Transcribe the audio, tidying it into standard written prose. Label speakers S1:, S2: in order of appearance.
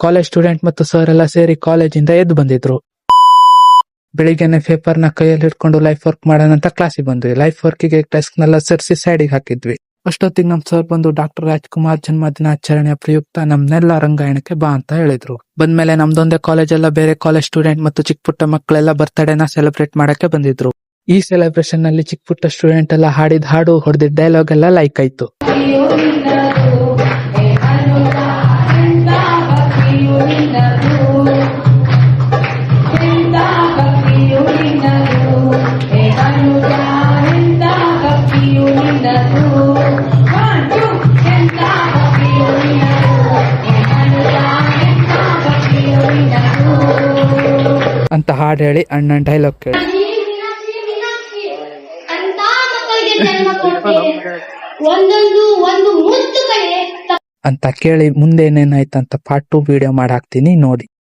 S1: College student ಮತ್ತು sir ಎಲ್ಲ ಸೇರಿ ಕಾಲೇಜಿಂದ ಎದ್ದು ಬಂದಿದ್ರು. ಬೆಳಿಗ್ಗೆನೆ ಪೇಪರ್ ನ ಕೈಯಲ್ಲಿ ಹಿಡ್ಕೊಂಡು ಲೈಫ್ ವರ್ಕ್ ಮಾಡೋಣ ಅಂತ ಕ್ಲಾಸಿಗೆ ಬಂದ್ವಿ. ಲೈಫ್ ವರ್ಕಿಗೆ ಡೆಸ್ಕ್ ನೆಲ್ಲ ಸರಿಸಿ ಸೈಡಿಗೆ ಹಾಕಿದ್ವಿ. ಅಷ್ಟೊತ್ತಿಗೆ ನಮ್ ಸರ್ ಬಂದು ಡಾಕ್ಟರ್ ರಾಜ್ಕುಮಾರ್ ಜನ್ಮದಿನಾಚರಣೆಯ ಪ್ರಯುಕ್ತ ನಮ್ನೆಲ್ಲ ರಂಗಾಯಣಕ್ಕೆ ಬಾ ಅಂತ ಹೇಳಿದ್ರು. ಬಂದ್ಮೇಲೆ ನಮ್ದೊಂದೇ ಕಾಲೇಜ್ ಎಲ್ಲ ಬೇರೆ ಕಾಲೇಜ್ ಸ್ಟೂಡೆಂಟ್ ಮತ್ತು ಚಿಕ್ಕ ಪುಟ್ಟ ಮಕ್ಕಳೆಲ್ಲ ಬರ್ತ್ಡೇನ ಸೆಲೆಬ್ರೇಟ್ ಮಾಡಕ್ಕೆ ಬಂದಿದ್ರು. ಈ ಸೆಲೆಬ್ರೇಷನ್ ನಲ್ಲಿ ಚಿಕ್ಕ ಪುಟ್ಟ ಸ್ಟೂಡೆಂಟ್ ಎಲ್ಲ ಹಾಡಿದ ಹಾಡು ಹೊಡೆದಿದ್ದ ಡೈಲಾಗ್ ಎಲ್ಲ ಲೈಕ್ ಆಯ್ತು. ಅಂತ ಹಾಡು ಹೇಳಿ ಅಣ್ಣನ್ ಡೈಲಾಗ್ ಕೇಳಿ ಅಂತ ಕೇಳಿ ಮುಂದೆ ಏನೇನಾಯ್ತಂತ ಪಾರ್ಟ್ 2 ವಿಡಿಯೋ ಮಾಡಿ ಹಾಕ್ತೀನಿ ನೋಡಿ.